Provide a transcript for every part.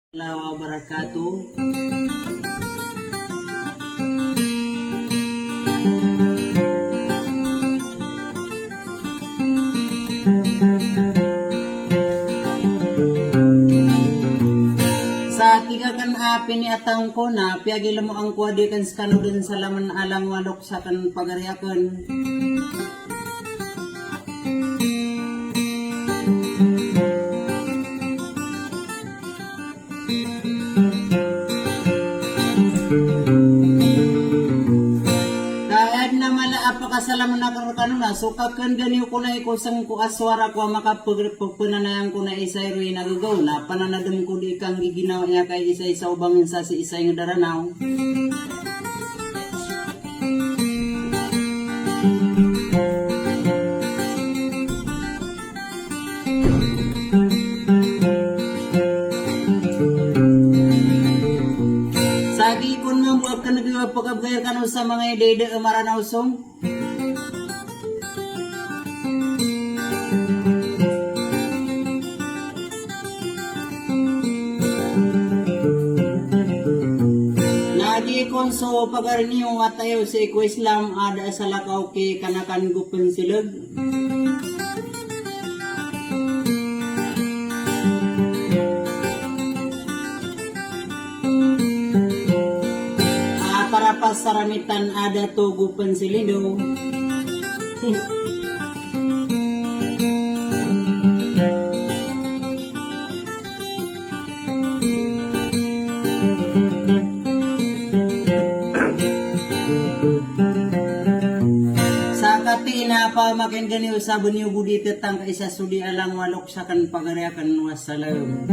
Wabarakatuh. Sa tigakan api ni atang ko na piagila mo ang kuwadi kan skanudan sa laman alang walok sa kan pagariakan. Kahit na mala apakasalaman na karukano na so kakanganiw ko na ikusang ko aswara ko makapagpunanayan ko na isay ro'y nagagaw na pananadam ko di kang giginaw niya kay isay sa ubangin sa si isay nga daranaw. Sagi kun mambuag ka nagawag pagkabgaya ka sa mga idede maranaw song. Nadi konso pagarniyo at tayo sa iko Islam ada sa lakaw ki kanakan gupin silag. Para pasaramitan ada to gupin silindo. Sa katina pa makin ganiw sabon niyo budi tetang kaisa sudi alang walok sa kan pagariakan wassalam.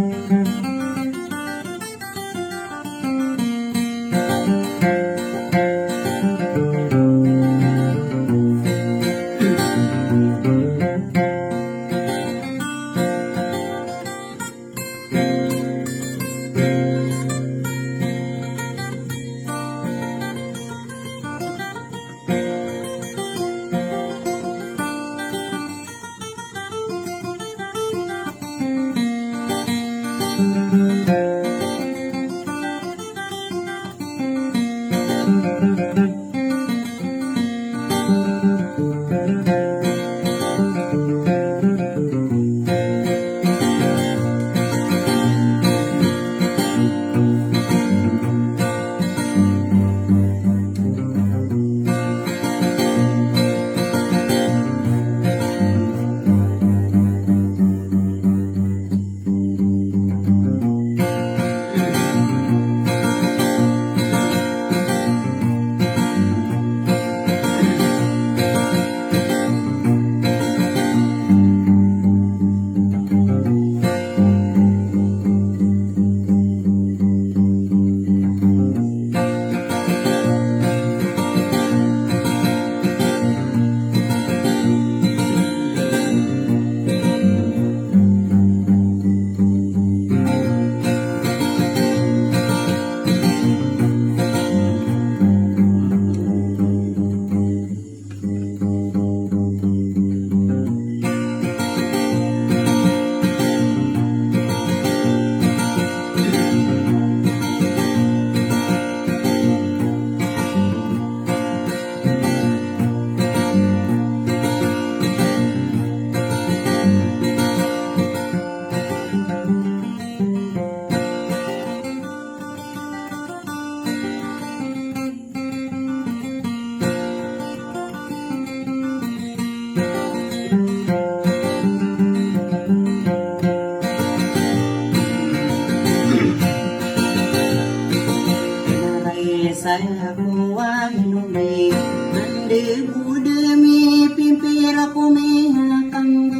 Saya kuwa minumay Mandi budemi pimpir ako may halakang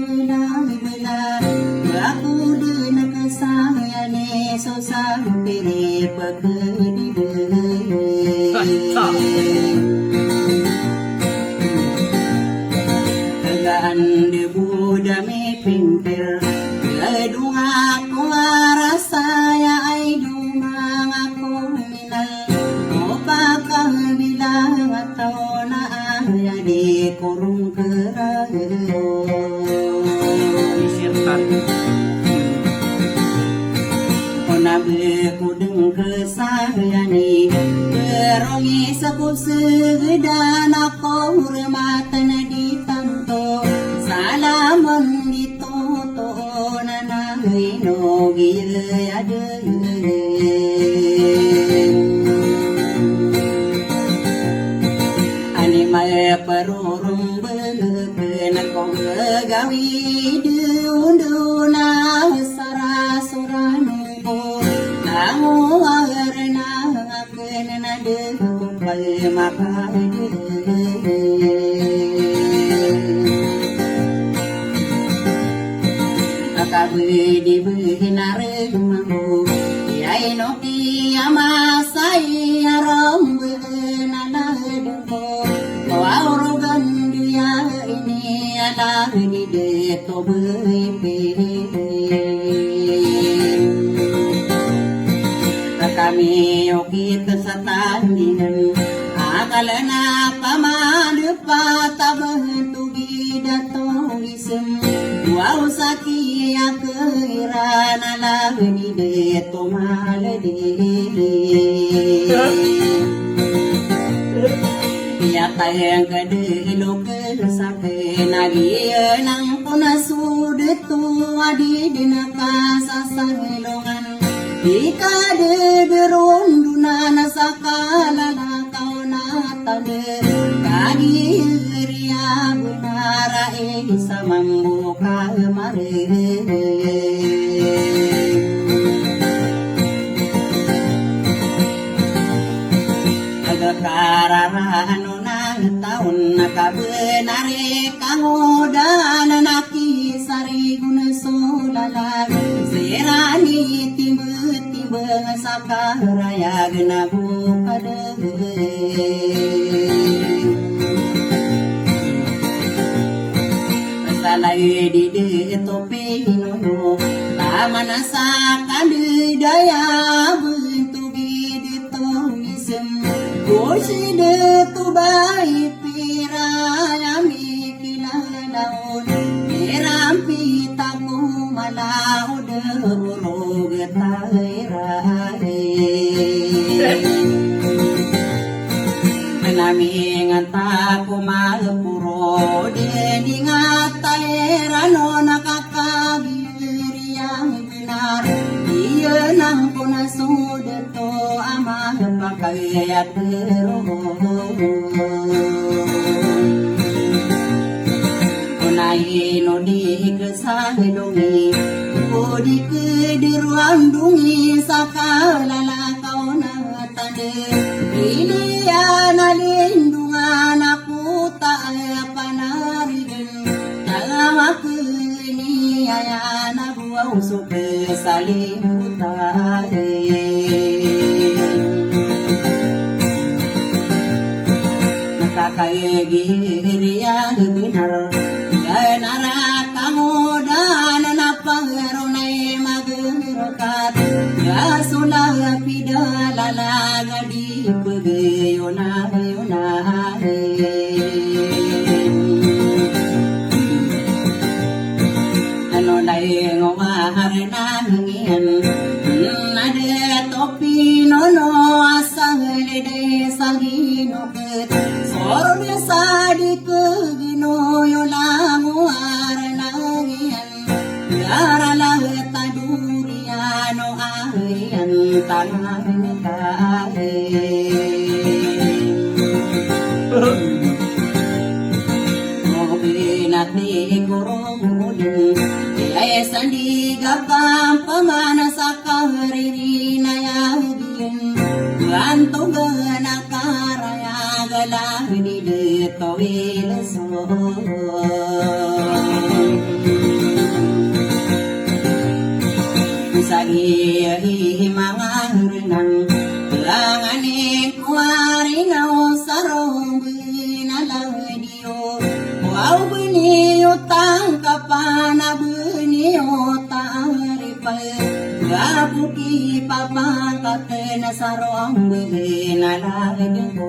bila Aku de nakasaya ni so sampiri pagkudidulay Tagaan de budemi pimpir Gadung ako arasaya ay dumang ako minal Pagkabilang ataw na aya di kurung kerayo. Isirtan. O nabi kudeng kesayani berongi saku segedan aku hormatan ditanto salaman ditoto nanai no gile ade ani mae perurung beleken ko gawi diunduna sarasuranu nangu arna kenana de pai makai akabe di beginare mambu yai no kiamasai aram benana dengko arogan dia ini ada di deto bepe kami yogi kesatandingan akalana pamadu patabantu gidatong isem wow sakia keirana lagi deto malede ya tayang gede loker sake nagi nang puna sudetu adi dinaka sasangelongan ika de derunduna nasakala na kauna tade kagi ria bunara isa mambuka mare kararano nang taun nakabenare kangodan naki sari guna solala serani timbe sakaraya genabu pada salai di topi nono tamana sakandi daya bentuk di tomisem kursi de tu bai piraya mikilalaun erampi tamu malau de roro getairare menami ngata kumalpuro de dingatairan nakakagiri yang benar iya nang puna sudeto amah pakayat kunai no di kesahidungi odi kediruandungi sakalala kauna tade ini ana lindungan aku tak panarigen dalam aku ini ayana buau suke saling utare nakakaye giri yang benar ganara kamu dan napangarunai magerokat ya sulah pidalala gadi pegeyona yona nai ngomaharna ngian nade topi nono asang lede sangino ket sorne sadi kegino yolangu arna ngian garala taduriano ahian tanah kae ngobinat ni gorong mudeng sandi gapam pamana sakariri nayagin ganto gana karaya galahini de towil so sagi himangan langani kuarina sarong binaladio wow bini utang kapana gabuki papang katena sarong bina laging ko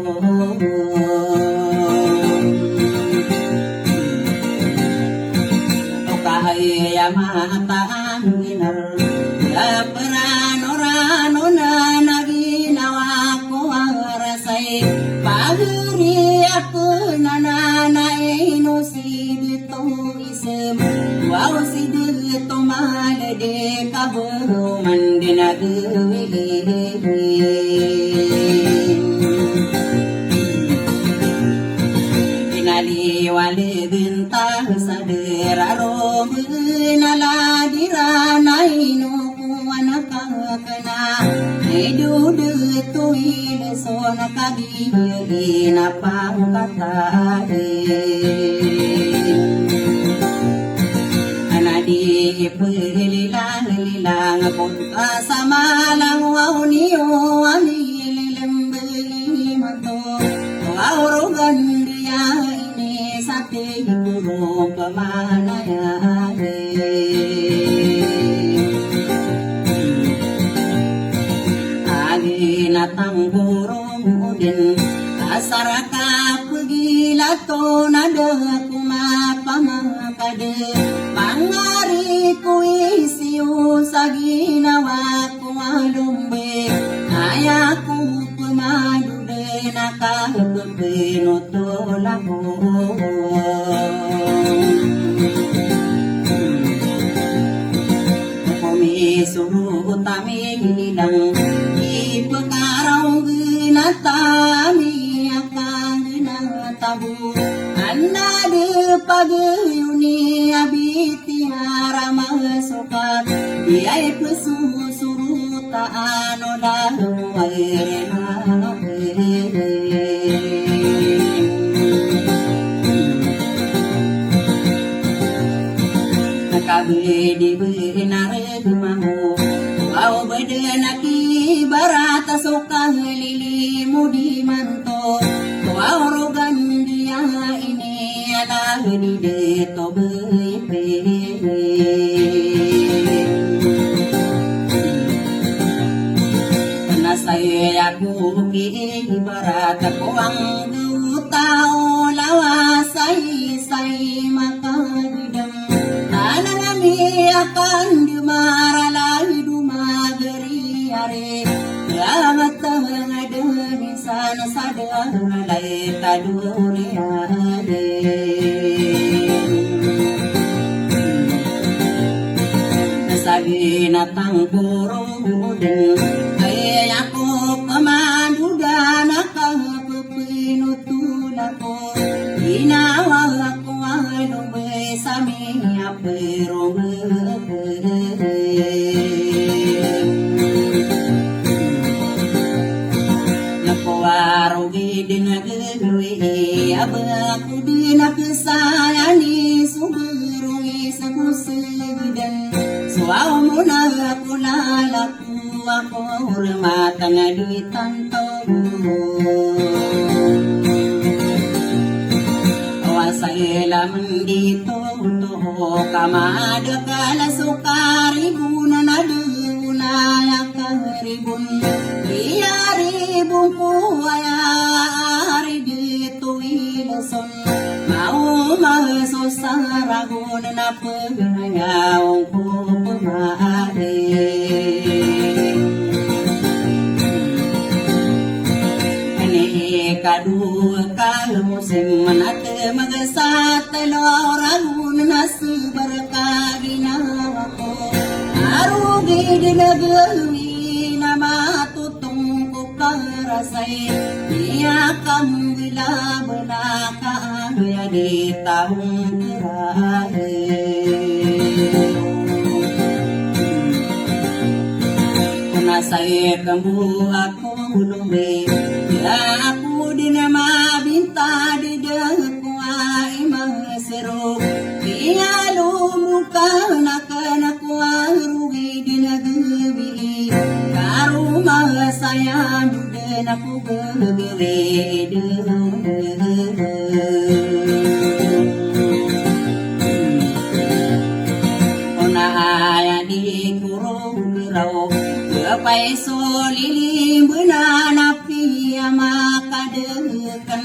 okahaya mata anginar perano wali bintang sadera romu naladira nainu kuanakakana edu de tuil sona kagi ina pangkata anadi ipililang lilang punta samalang wauniyo amililembeli manto waurugan dia sate guru pemanaya agi natang burung udin asaraka pegilato nada kumapamangkade mangari kuisiu sagina waku alumbe ayaku pemadu nakah penutulamu kami suruh tami hilang di pekarau ginatami akan ginatabu anda de pagayuni abiti arama sokat biaya pesu suruh taano dalu airena kabedi benare mahu au bedenaki barata soka lili mudi manto au rogan dia ini ala di deto bepe saya aku ki barata koang tau lawa sai makadang tanami akan dimaralai dumagari are lamat tangadani sana sadalai taduri ade sabina tangkurung aku pemandu dan aku penutulako inawaku anu besami aperong nakuwarugi dinagagwi abaku dinakasayani suburungi sakusidan suaw mo na ako lalaku ako rumata nga duitan to wasailam dito to kamada kala sukaribun na duna yakaribun iyaribun ko ayari dito ilason mau masusaragon na pagayawang ko pumahari kadua kalmusim manate magasat loragun nasubar kaginawaku arugi dinagawi nama tutong ko karasay niya kang bila banakaan ya di tahong tirahe kunasay kambu ako lumbe aku dinama binta di daku ay masero iyalo muka nakanaku arugi dinagabi karuma saya duden aku gagawin onahaya di kurong raw kapay solilim benanapi makadakan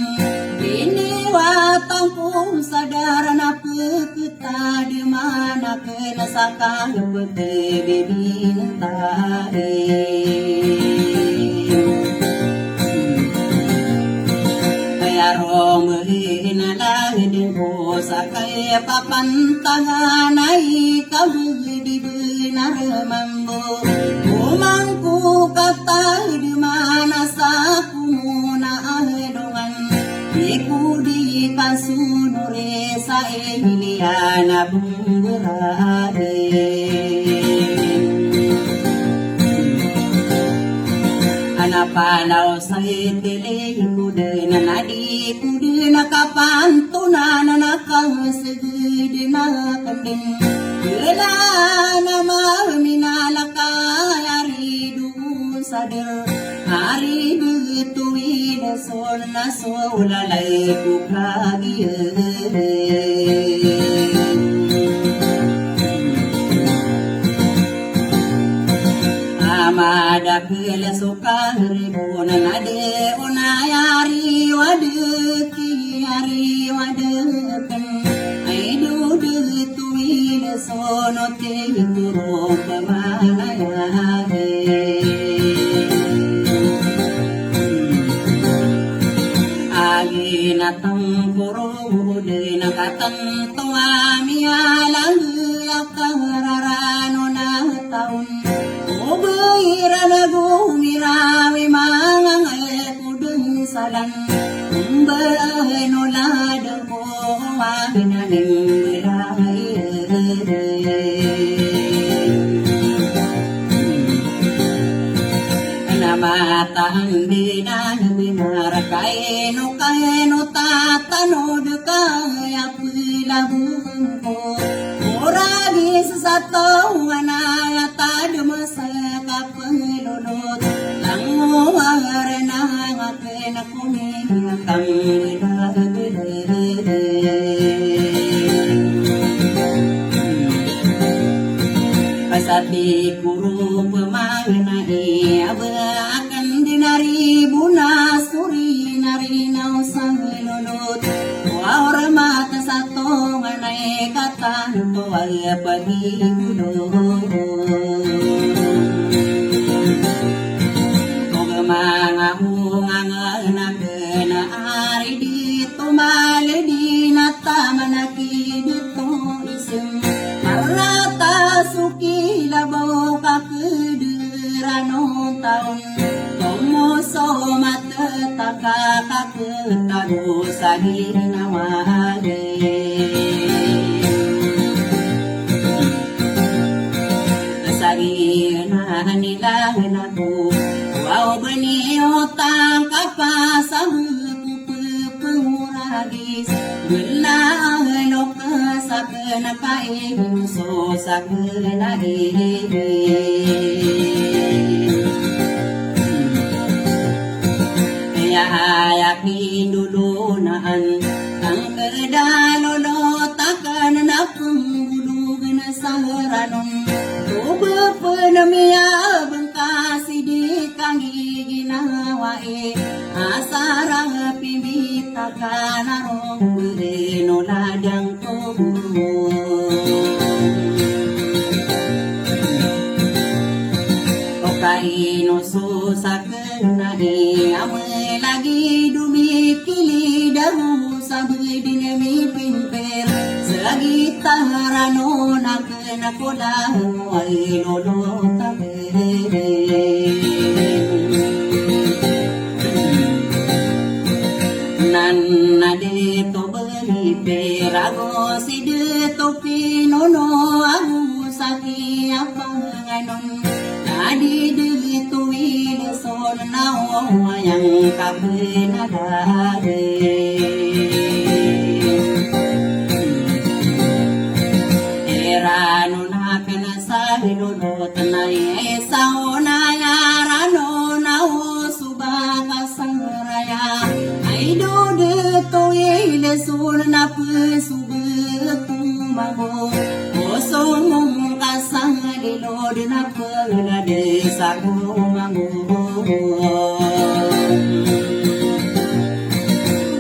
iniwatang ko sadar na peketa di mana kenasaka pekebintare kaya romuhin alahidin ko sa kaya papantangan ay kabudi benar mambo umang Napalaw sa itili kude na nadi kude nakapantuna na nakasagid na kanding Kela na maminalakay ari doon sa der Ari betuwi na sol na solalay kukagiyan Amada kela suka ribu na nade unayari wadeki ari wadekan ay dudu tuwi na sono te turo pamanayage agi natang puro de nakatanto amialang akararano na taon Ubira na gumirawi mga ngayakudong salan Kumbahay no ladang ko Wahinaning miray Namatang dinang marakay no tatanod kaya pilabong ko Muragi sa satungan na tadumasa kapalulot Ang muwara na akin ako minatang Pasati kuro pamagnahi Abakan dinari buna suri narinaw sa lulot Wawara mata sa tongan ay katanto ay pagigulo Kung mga hungang nagnaari dito maladi na tama na kidito isang Marata suki labaw kakuduranong taon Tumuso matataka kakutago sa ginawari Nasagina nila na ko Wow baniotang kapasamu pupupuragis Gula ang loka sa kanakain So sa kanakain Yakin dulu naan ang kedalolo takkan na penggulug na saranong tuba penamia bengkasi di kangi ginawae asarang pimita kanarong bereno ladang tubuh Okaino susak nahi ame lagi dumikili dahu sabi dinemi pimper selagi tarano nakena kola ay lolo tabe nanna de to beri perago si de to pinono agu saki apa nganon Adi dito ilison na yang kabinadare Erano na kanasa hilulot na esao na yarano na subaka sangraya Ay do dito ilison na pesubetu maho Osong mong kasang lilod na pagade sa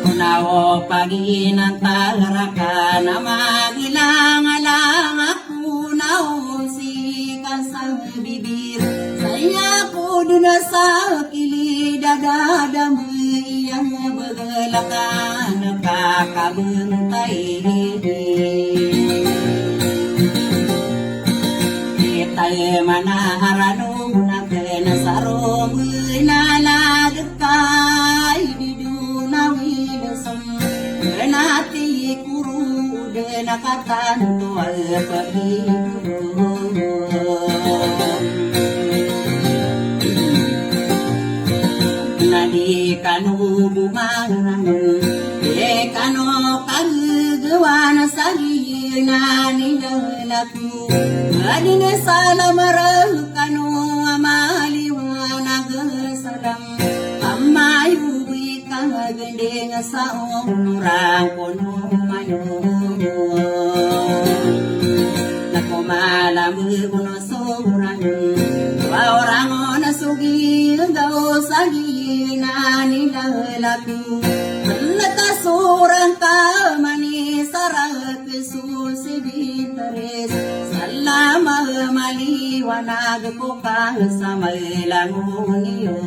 Unawo paginan talaraka na magilang-alang ako na si kasang bibir Saya ko dun sa kilid dadadami yang bagalakan nakakabantay Tay manaharano na kenasarong naladakay di dunawilasam Renati kuru de nakatanto al paghidulo kanu bumangan kanu kagagawa na salina nilalaku adine salamara kanu amaliwanag salam amayu ikagandeng sa umurang kuno mayo nakumalam kuno sobrang orang na sugi daw salina nilalaku surang kamani sarak susibitares salama maliwanag ko kang sa mailangunyo